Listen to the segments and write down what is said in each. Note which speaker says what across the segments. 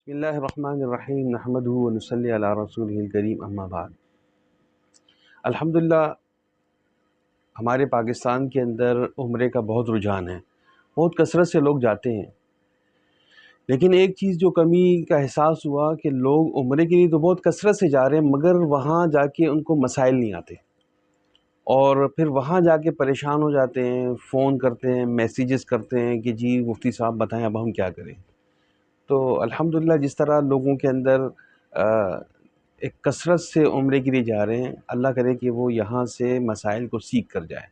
Speaker 1: بسم اللہ الرحمن الرحیم نحمدہ ونصلی علی رسولہ الکریم اما بعد۔ الحمدللہ ہمارے پاکستان کے اندر عمرے کا بہت رجحان ہے، بہت کثرت سے لوگ جاتے ہیں، لیکن ایک چیز جو کمی کا احساس ہوا کہ لوگ عمرے کے لیے تو بہت کثرت سے جا رہے ہیں مگر وہاں جا کے ان کو مسائل نہیں آتے، اور پھر وہاں جا کے پریشان ہو جاتے ہیں، فون کرتے ہیں، میسیجز کرتے ہیں کہ جی مفتی صاحب بتائیں اب ہم کیا کریں۔ تو الحمدللہ جس طرح لوگوں کے اندر ایک کثرت سے عمرے کے لیے جا رہے ہیں، اللہ کرے کہ وہ یہاں سے مسائل کو سیکھ کر جائیں۔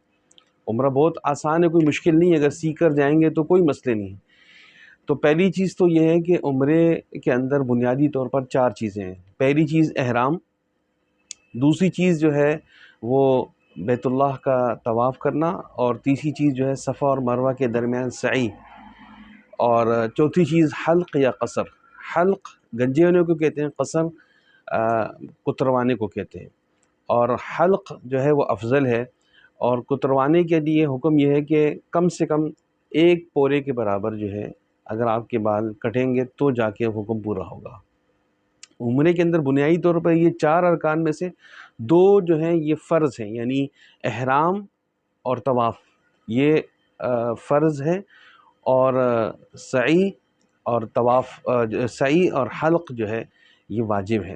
Speaker 1: عمرہ بہت آسان ہے، کوئی مشکل نہیں ہے، اگر سیکھ کر جائیں گے تو کوئی مسئلے نہیں۔ تو پہلی چیز تو یہ ہے کہ عمرے کے اندر بنیادی طور پر 4 چیزیں ہیں۔ پہلی چیز احرام، دوسری چیز جو ہے وہ بیت اللہ کا طواف کرنا، اور تیسری چیز جو ہے صفا اور مروہ کے درمیان سعی، اور چوتھی چیز حلق یا قصر۔ حلق گنجے ہونے کو کہتے ہیں، قصر کتروانے کو کہتے ہیں، اور حلق جو ہے وہ افضل ہے، اور کتروانے کے لیے حکم یہ ہے کہ کم سے کم 1 پورے کے برابر جو ہے اگر آپ کے بال کٹیں گے تو جا کے حکم پورا ہوگا۔ عمرے کے اندر بنیادی طور پر یہ 4 ارکان میں سے 2 جو ہیں یہ فرض ہیں، یعنی احرام اور طواف یہ فرض ہے، اور سعی اور طواف سعی اور حلق جو ہے یہ واجب ہے۔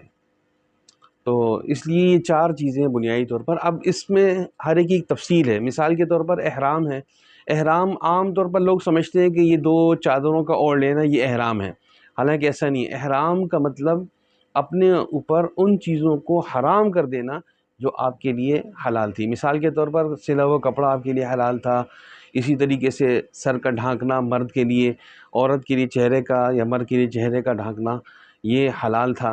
Speaker 1: تو اس لیے یہ 4 چیزیں بنیادی طور پر۔ اب اس میں ہر ایک کی تفصیل ہے۔ مثال کے طور پر احرام ہے، احرام عام طور پر لوگ سمجھتے ہیں کہ یہ 2 چادروں کا اوڑھ لینا یہ احرام ہے، حالانکہ ایسا نہیں ہے۔ احرام کا مطلب اپنے اوپر ان چیزوں کو حرام کر دینا جو آپ کے لیے حلال تھی۔ مثال کے طور پر سلا ہوا کپڑا آپ کے لیے حلال تھا، اسی طریقے سے سر کا ڈھانکنا مرد کے لیے، عورت کے لیے چہرے کا یا مرد کے لیے چہرے کا ڈھانکنا یہ حلال تھا،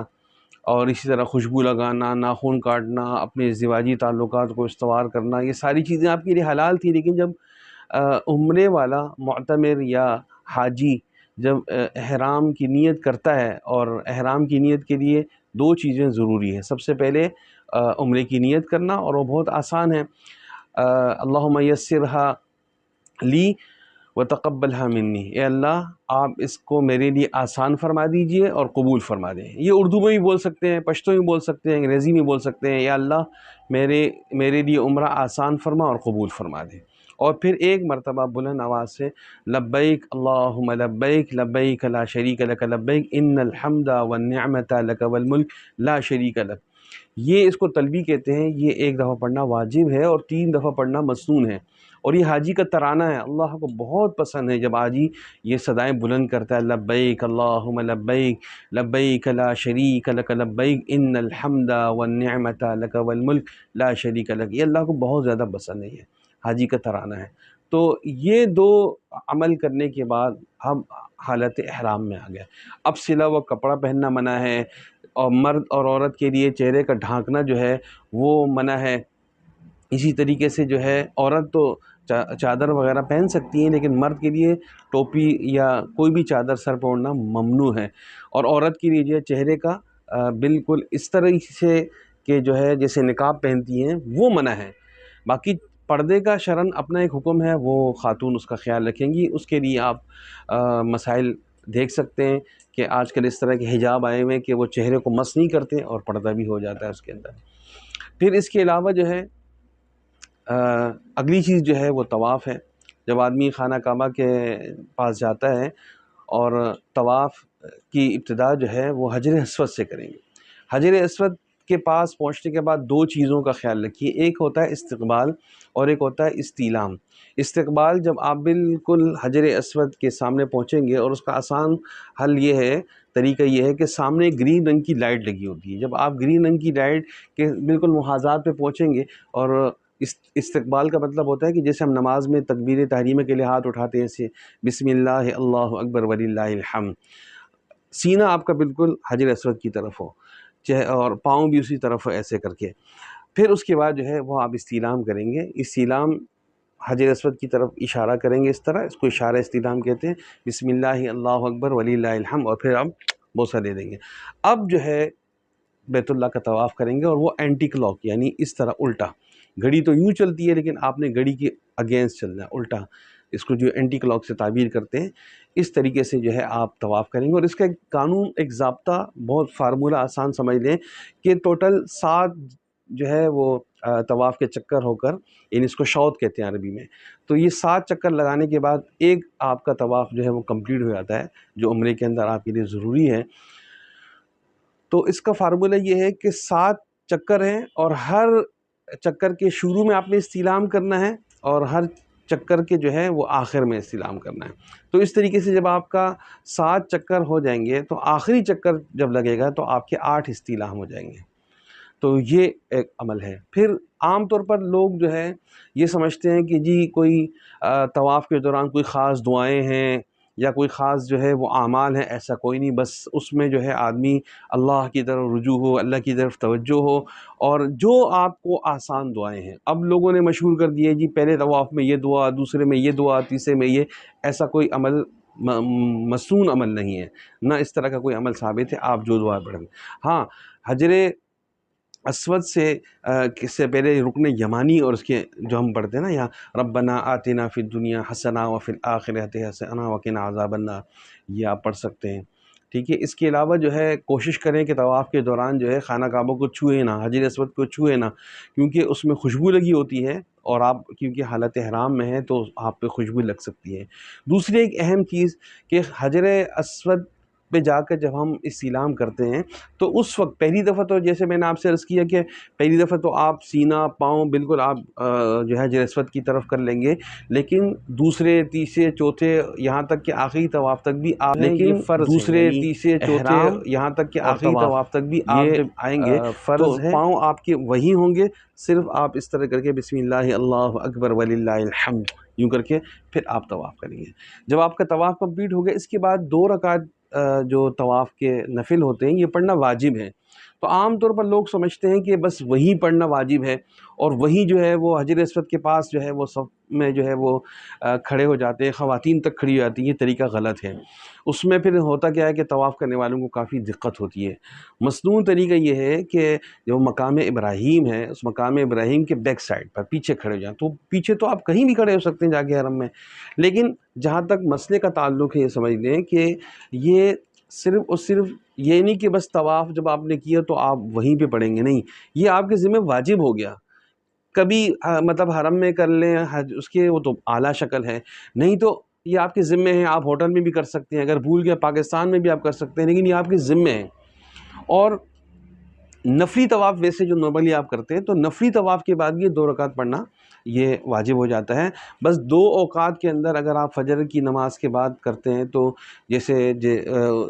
Speaker 1: اور اسی طرح خوشبو لگانا، ناخن کاٹنا، اپنے ازدواجی تعلقات کو استوار کرنا، یہ ساری چیزیں آپ کے لیے حلال تھی۔ لیکن جب عمرے والا معتمر یا حاجی جب احرام کی نیت کرتا ہے، اور احرام کی نیت کے لیے 2 چیزیں ضروری ہیں۔ سب سے پہلے عمرے کی نیت کرنا، اور وہ بہت آسان ہے، اللہم یسرھا لی وتقبلھا منی، اے اللہ آپ اس کو میرے لیے آسان فرما دیجئے اور قبول فرما دیں۔ یہ اردو میں بھی بول سکتے ہیں، پشتو میں بول سکتے ہیں، انگریزی میں بول سکتے ہیں، یا اللہ میرے لیے عمرہ آسان فرما اور قبول فرما دیں، اور پھر ایک مرتبہ بلند آواز سے لبیک اللہم لبیک لبیک لا شریک لک لبیک ان الحمد والنعمت لک والملک لا شریک لک، یہ اس کو تلبیہ کہتے ہیں۔ یہ 1 دفعہ پڑھنا واجب ہے اور 3 دفعہ پڑھنا مسنون ہے، اور یہ حاجی کا ترانہ ہے۔ اللہ کو بہت پسند ہے جب حاجی یہ صدائیں بلند کرتا ہے، لبیک اللہم لبیک لبیک لا شریک لک لبیک ان الحمد والنعمت لک والملک لا شریک لک، یہ اللہ کو بہت زیادہ پسند ہے، یہ حاجی کا ترانہ ہے۔ تو یہ 2 عمل کرنے کے بعد ہم حالت احرام میں آ گئے۔ اب سلا ہوا کپڑا پہننا منع ہے، اور مرد اور عورت کے لیے چہرے کا ڈھانکنا جو ہے وہ منع ہے۔ اسی طریقے سے جو ہے عورت تو چادر وغیرہ پہن سکتی ہیں، لیکن مرد کے لیے ٹوپی یا کوئی بھی چادر سر پہ اوڑھنا ممنوع ہے، اور عورت کے لیے جو ہے چہرے کا بالکل اس طرح سے کہ جو ہے جیسے نقاب پہنتی ہیں وہ منع ہے۔ باقی پردے کا شرعاً اپنا ایک حکم ہے، وہ خاتون اس کا خیال رکھیں گی۔ اس کے لیے آپ مسائل دیکھ سکتے ہیں کہ آج کل اس طرح کے حجاب آئے ہوئے ہیں کہ وہ چہرے کو مس نہیں کرتے اور پردہ بھی ہو جاتا ہے اس کے اندر۔ پھر اس کے علاوہ جو ہے اگلی چیز جو ہے وہ طواف ہے۔ جب آدمی خانہ کعبہ کے پاس جاتا ہے، اور طواف کی ابتدا جو ہے وہ حجر اسود سے کریں گے۔ حجر اسود کے پاس پہنچنے کے بعد 2 چیزوں کا خیال رکھیے، ایک ہوتا ہے استقبال اور ایک ہوتا ہے استعلام۔ استقبال جب آپ بالکل حجر اسود کے سامنے پہنچیں گے، اور اس کا آسان حل یہ ہے، طریقہ یہ ہے کہ سامنے گرین رنگ کی لائٹ لگی ہوتی ہے، جب آپ گرین رنگ کی لائٹ کے بالکل محاذات پہ پہنچیں گے، اور استقبال کا مطلب ہوتا ہے کہ جیسے ہم نماز میں تکبیر تحریمہ کے لیے ہاتھ اٹھاتے ہیں، ایسے بسم اللہ اللہ اکبر وللہ الحمد، سینہ آپ کا بالکل حجر اسود کی طرف ہو، اور پاؤں بھی اسی طرف ہو، ایسے کر کے۔ پھر اس کے بعد جو ہے وہ آپ استعلام کریں گے۔ استعلام حجر اسود کی طرف اشارہ کریں گے، اس طرح، اس کو اشارہ استعلام کہتے ہیں، بسم اللہ اللہ اکبر وللہ الحمد، اور پھر آپ بوسہ دے دیں گے۔ اب جو ہے بیت اللہ کا طواف کریں گے، اور وہ اینٹی کلاک یعنی اس طرح الٹا، گھڑی تو یوں چلتی ہے لیکن آپ نے گھڑی کے اگینسٹ چلنا ہے، الٹا، اس کو جو اینٹی کلاک سے تعبیر کرتے ہیں، اس طریقے سے جو ہے آپ طواف کریں گے۔ اور اس کا ایک قانون، ایک ضابطہ، بہت فارمولہ آسان سمجھ لیں کہ ٹوٹل 7 جو ہے وہ طواف کے چکر ہو کر، یعنی اس کو شوط کہتے ہیں عربی میں، تو یہ 7 چکر لگانے کے بعد ایک آپ کا طواف جو ہے وہ کمپلیٹ ہو جاتا ہے، جو عمرے کے اندر آپ کے لیے ضروری ہے۔ تو اس کا فارمولہ یہ ہے کہ 7 چکر ہیں، اور ہر چکر کے شروع میں آپ نے استعلام کرنا ہے، اور ہر چکر کے جو ہے وہ آخر میں استعلام کرنا ہے۔ تو اس طریقے سے جب آپ کا 7 چکر ہو جائیں گے تو آخری چکر جب لگے گا تو آپ کے 8 استعلام ہو جائیں گے۔ تو یہ ایک عمل ہے۔ پھر عام طور پر لوگ جو ہے یہ سمجھتے ہیں کہ جی کوئی طواف کے دوران کوئی خاص دعائیں ہیں یا کوئی خاص جو ہے وہ اعمال ہیں، ایسا کوئی نہیں، بس اس میں جو ہے آدمی اللہ کی طرف رجوع ہو، اللہ کی طرف توجہ ہو، اور جو آپ کو آسان دعائیں ہیں۔ اب لوگوں نے مشہور کر دیے جی پہلے طواف میں یہ دعا، دوسرے میں یہ دعا، تیسرے میں یہ، ایسا کوئی عمل مسنون عمل نہیں ہے، نہ اس طرح کا کوئی عمل ثابت ہے، آپ جو دعا پڑھیں۔ ہاں، حجر اسود سے پہلے رکن یمانی اور اس کے جو ہم پڑھتے ہیں نا یہاں ربنا آتنا فی الدنیا حسنہ وفی الآخرۃ حسنہ وقنا عذاب النار، یہ آپ پڑھ سکتے ہیں، ٹھیک ہے۔ اس کے علاوہ جو ہے کوشش کریں کہ طواف کے دوران جو ہے خانہ کعبہ کو چھوئے نہ، حجر اسود کو چھوئے نہ، کیونکہ اس میں خوشبو لگی ہوتی ہے، اور آپ کیونکہ حالت احرام میں ہیں تو آپ پہ خوشبو لگ سکتی ہے۔ دوسری ایک اہم چیز کہ حجر اسود پہ جا کر جب ہم استعلام کرتے ہیں تو اس وقت پہلی دفعہ تو جیسے میں نے آپ سے عرض کیا کہ پہلی دفعہ تو آپ سینہ پاؤں بالکل آپ جو ہے حجر اسود کی طرف کر لیں گے، لیکن دوسرے تیسرے چوتھے یہاں تک کہ آخری طواف تک بھی آپ
Speaker 2: لیکن
Speaker 1: دوسرے تیسرے چوتھے یہاں تک کہ آخری طواف تک بھی آپ جب آئیں گے تو پاؤں آپ کے وہی ہوں گے، صرف آپ اس طرح کر کے بسم اللہ اللہ اکبر وللہ الحمد یوں کر کے پھر آپ طواف کریں گے۔ جب آپ کا طواف کمپلیٹ ہو گیا، اس کے بعد 2 رکعت جو طواف کے نفل ہوتے ہیں یہ پڑھنا واجب ہے۔ تو عام طور پر لوگ سمجھتے ہیں کہ بس وہی پڑھنا واجب ہے، اور وہی جو ہے وہ حجر اسود کے پاس جو ہے وہ صف میں جو ہے وہ کھڑے ہو جاتے ہیں، خواتین تک کھڑی ہو جاتی ہیں، یہ طریقہ غلط ہے۔ اس میں پھر ہوتا کیا ہے کہ طواف کرنے والوں کو کافی دقت ہوتی ہے۔ مسنون طریقہ یہ ہے کہ جو مقام ابراہیم ہے، اس مقام ابراہیم کے بیک سائڈ پر پیچھے کھڑے ہو جائیں، تو پیچھے تو آپ کہیں بھی کھڑے ہو سکتے ہیں جا کے حرم میں، لیکن جہاں تک مسئلے کا تعلق ہے یہ سمجھ لیں کہ یہ صرف اور صرف یہ نہیں کہ بس طواف جب آپ نے کیا تو آپ وہیں پہ پڑھیں گے، نہیں، یہ آپ کے ذمہ واجب ہو گیا۔ کبھی مطلب حرم میں کر لیں حج، اس کے وہ تو اعلیٰ شکل ہے، نہیں تو یہ آپ کے ذمہ ہیں، آپ ہوٹل میں بھی کر سکتے ہیں، اگر بھول گیا پاکستان میں بھی آپ کر سکتے ہیں، لیکن یہ آپ کے ذمہ ہیں۔ اور نفلی طواف ویسے جو نارملی آپ کرتے ہیں تو نفلی طواف کے بعد یہ 2 رکعت پڑھنا یہ واجب ہو جاتا ہے۔ بس 2 اوقات کے اندر اگر آپ فجر کی نماز کے بعد کرتے ہیں تو جیسے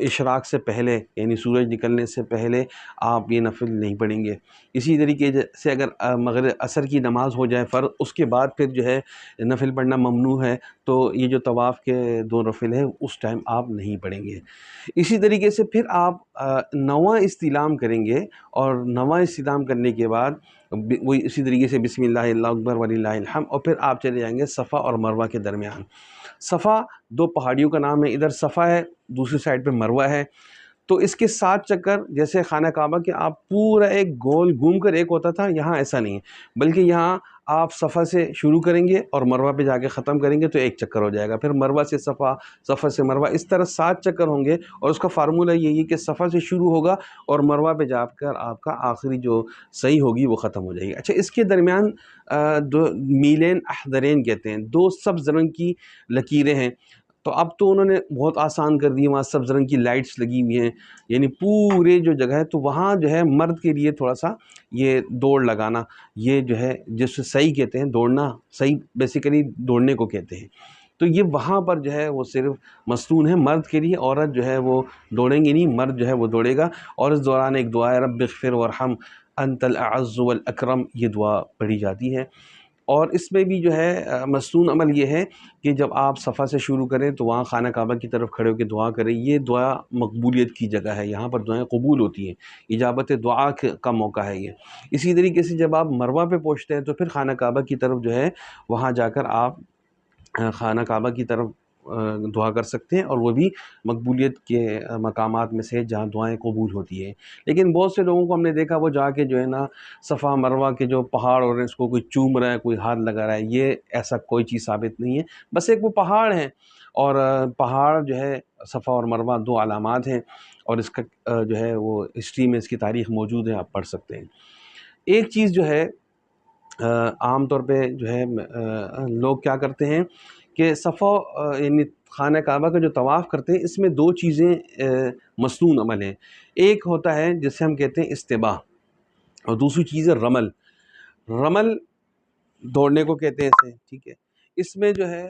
Speaker 1: اشراق سے پہلے یعنی سورج نکلنے سے پہلے آپ یہ نفل نہیں پڑھیں گے۔ اسی طریقے سے اگر مغرب عصر کی نماز ہو جائے فرض، اس کے بعد پھر جو ہے نفل پڑھنا ممنوع ہے، تو یہ جو طواف کے 2 نفل ہیں اس ٹائم آپ نہیں پڑھیں گے۔ اسی طریقے سے پھر آپ 9واں استعلام کریں گے، اور 9واں استعلام کرنے کے بعد وہی اسی طریقے سے بسم اللہ اللہ اکبر وللہ الحمد، اور پھر آپ چلے جائیں گے صفا اور مروہ کے درمیان۔ صفا 2 پہاڑیوں کا نام ہے، ادھر صفا ہے، دوسری سائڈ پہ مروہ ہے، تو اس کے 7 چکر جیسے خانہ کعبہ کے آپ پورا ایک گول گھوم کر ایک ہوتا تھا، یہاں ایسا نہیں ہے، بلکہ یہاں آپ صفا سے شروع کریں گے اور مروہ پہ جا کے ختم کریں گے تو 1 چکر ہو جائے گا، پھر مروہ سے صفا، صفا سے مروہ، اس طرح 7 چکر ہوں گے، اور اس کا فارمولہ یہی ہے کہ صفا سے شروع ہوگا اور مروہ پہ جا کر آپ کا آخری جو صحیح ہوگی وہ ختم ہو جائے گی۔ اچھا، اس کے درمیان 2 میلین احدرین کہتے ہیں، 2 سبز رنگ کی لکیریں ہیں، تو اب تو انہوں نے بہت آسان کر دی، وہاں سبز رنگ کی لائٹس لگی ہوئی ہیں، یعنی پورے جو جگہ ہے، تو وہاں جو ہے مرد کے لیے تھوڑا سا یہ دوڑ لگانا، یہ جو ہے جس سے صحیح کہتے ہیں، دوڑنا صحیح بیسیکلی دوڑنے کو کہتے ہیں، تو یہ وہاں پر جو ہے وہ صرف مستون ہے مرد کے لیے، عورت جو ہے وہ دوڑیں گی نہیں، مرد جو ہے وہ دوڑے گا۔ اور اس دوران ایک دعا ہے رب اغفر وارحم انت الاعز والاکرم، یہ دعا پڑھی جاتی ہے۔ اور اس میں بھی جو ہے مصنون عمل یہ ہے کہ جب آپ صفا سے شروع کریں تو وہاں خانہ کعبہ کی طرف کھڑے ہو کے دعا کریں، یہ دعا مقبولیت کی جگہ ہے، یہاں پر دعائیں قبول ہوتی ہیں، اجابت دعا کا موقع ہے یہ۔ اسی طریقے سے جب آپ مروہ پہ پہنچتے ہیں تو پھر خانہ کعبہ کی طرف جو ہے وہاں جا کر آپ خانہ کعبہ کی طرف دعا کر سکتے ہیں، اور وہ بھی مقبولیت کے مقامات میں سے جہاں دعائیں قبول ہوتی ہیں۔ لیکن بہت سے لوگوں کو ہم نے دیکھا وہ جا کے جو ہے نا صفا مروہ کے جو پہاڑ ہو رہے ہیں اس کو کوئی چوم رہا ہے، کوئی ہاتھ لگا رہا ہے، یہ ایسا کوئی چیز ثابت نہیں ہے، بس ایک وہ پہاڑ ہیں، اور پہاڑ جو ہے صفا اور مروہ دو علامات ہیں، اور اس کا جو ہے وہ ہسٹری میں اس کی تاریخ موجود ہے، آپ پڑھ سکتے ہیں۔ ایک چیز جو ہے عام طور پہ جو ہے لوگ کیا کرتے ہیں کہ صفا یعنی خانہ کعبہ کا جو طواف کرتے ہیں، اس میں دو چیزیں مسنون عمل ہیں۔ ایک ہوتا ہے جسے ہم کہتے ہیں استباح، اور دوسری چیز ہے رمل۔ رمل دوڑنے کو کہتے ہیں اسے، ٹھیک ہے۔ اس میں جو ہے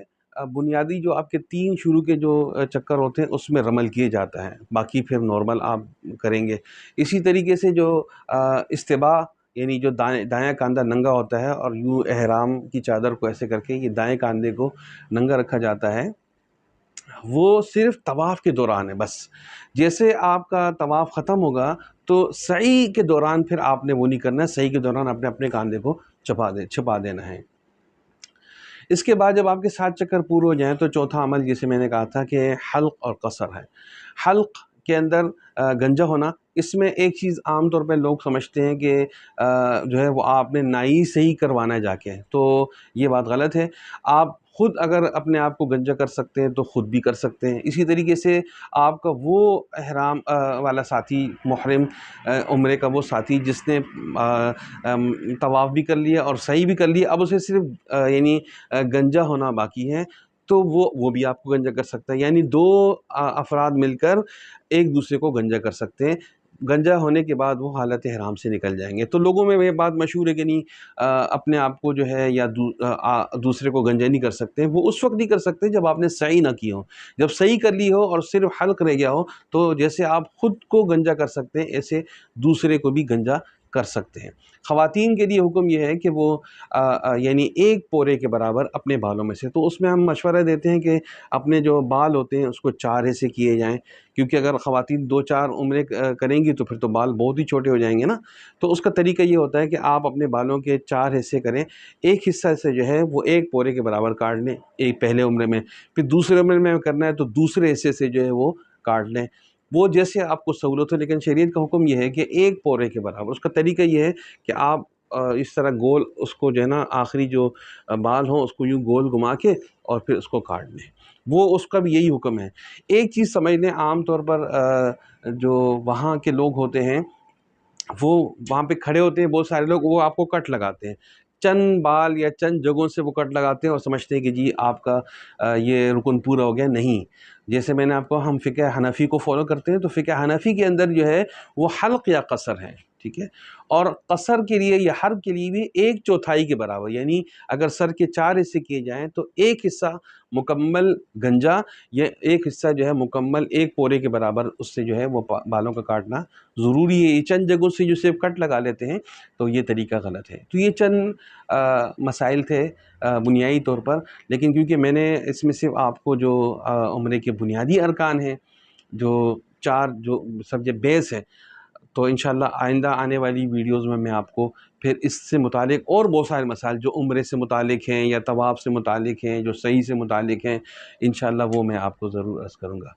Speaker 1: بنیادی جو آپ کے 3 شروع کے جو چکر ہوتے ہیں اس میں رمل کیے جاتا ہے، باقی پھر نارمل آپ کریں گے۔ اسی طریقے سے جو استباح یعنی جو دائیں کاندھا ننگا ہوتا ہے، اور یوں احرام کی چادر کو ایسے کر کے یہ دائیں کاندھے کو ننگا رکھا جاتا ہے، وہ صرف طواف کے دوران ہے بس۔ جیسے آپ کا طواف ختم ہوگا تو سعی کے دوران پھر آپ نے وہ نہیں کرنا ہے، سعی کے دوران آپ نے اپنے کاندھے کو چھپا دینا ہے۔ اس کے بعد جب آپ کے 7 چکر پورے ہو جائیں تو چوتھا عمل جسے میں نے کہا تھا کہ حلق اور قصر ہے۔ حلق کے اندر گنجا ہونا، اس میں ایک چیز عام طور پہ لوگ سمجھتے ہیں کہ جو ہے وہ آپ نے نائی سے ہی کروانا ہے جا کے، تو یہ بات غلط ہے۔ آپ خود اگر اپنے آپ کو گنجا کر سکتے ہیں تو خود بھی کر سکتے ہیں۔ اسی طریقے سے آپ کا وہ احرام والا ساتھی، محرم عمرے کا وہ ساتھی جس نے طواف بھی کر لیا اور سعی بھی کر لیا، اب اسے صرف یعنی گنجا ہونا باقی ہے، تو وہ بھی آپ کو گنجا کر سکتا ہے، یعنی 2 افراد مل کر ایک دوسرے کو گنجا کر سکتے ہیں۔ گنجا ہونے کے بعد وہ حالت احرام سے نکل جائیں گے۔ تو لوگوں میں یہ بات مشہور ہے کہ نہیں اپنے آپ کو جو ہے یا دوسرے کو گنجا نہیں کر سکتے، وہ اس وقت نہیں کر سکتے جب آپ نے سعی نہ کی ہو۔ جب سعی کر لی ہو اور صرف حلق رہ گیا ہو تو جیسے آپ خود کو گنجا کر سکتے ہیں ایسے دوسرے کو بھی گنجا کر سکتے ہیں۔ خواتین کے لیے حکم یہ ہے کہ وہ یعنی ایک پورے کے برابر اپنے بالوں میں سے، تو اس میں ہم مشورہ دیتے ہیں کہ اپنے جو بال ہوتے ہیں اس کو 4 حصے کیے جائیں، کیونکہ اگر خواتین 2-4 عمرے کریں گی تو پھر تو بال بہت ہی چھوٹے ہو جائیں گے نا۔ تو اس کا طریقہ یہ ہوتا ہے کہ آپ اپنے بالوں کے 4 حصے کریں، ایک حصہ سے جو ہے وہ ایک پورے کے برابر کاٹ لیں ایک پہلے عمرے میں، پھر دوسرے عمرے میں کرنا ہے تو دوسرے حصے سے جو ہے وہ کاٹ لیں، وہ جیسے آپ کو سہولت ہو۔ لیکن شریعت کا حکم یہ ہے کہ ایک پورے کے برابر۔ اس کا طریقہ یہ ہے کہ آپ اس طرح گول اس کو جو ہے نا آخری جو بال ہوں اس کو یوں گول گھما کے اور پھر اس کو کاٹ لیں، وہ اس کا بھی یہی حکم ہے۔ ایک چیز سمجھ لیں، عام طور پر جو وہاں کے لوگ ہوتے ہیں وہ وہاں پہ کھڑے ہوتے ہیں بہت سارے لوگ، وہ آپ کو کٹ لگاتے ہیں، چند بال یا چند جگہوں سے وہ کٹ لگاتے ہیں اور سمجھتے ہیں کہ جی آپ کا یہ رکن پورا ہو گیا۔ نہیں، جیسے میں نے آپ کو، ہم فقہ حنفی کو فالو کرتے ہیں، تو فقہ حنفی کے اندر جو ہے وہ حلق یا قصر ہے، ٹھیک ہے۔ اور قصر کے لیے یا حلق کے لیے بھی 1/4 کے برابر، یعنی اگر سر کے 4 حصے کیے جائیں تو ایک حصہ مکمل گنجا یا ایک حصہ جو ہے مکمل ایک پورے کے برابر اس سے جو ہے وہ بالوں کا کاٹنا ضروری ہے۔ یہ چند جگہوں سے جو صرف کٹ لگا لیتے ہیں تو یہ طریقہ غلط ہے۔ تو یہ چند مسائل تھے بنیادی طور پر، لیکن کیونکہ میں نے اس میں صرف آپ کو جو عمرے کے بنیادی ارکان ہیں، جو 4 جو سب جو بیس ہے، تو انشاءاللہ آئندہ آنے والی ویڈیوز میں آپ کو پھر اس سے متعلق اور بہت سارے مسائل جو عمرے سے متعلق ہیں یا طواف سے متعلق ہیں، جو صحیح سے متعلق ہیں، انشاءاللہ وہ میں آپ کو ضرور عرض کروں گا۔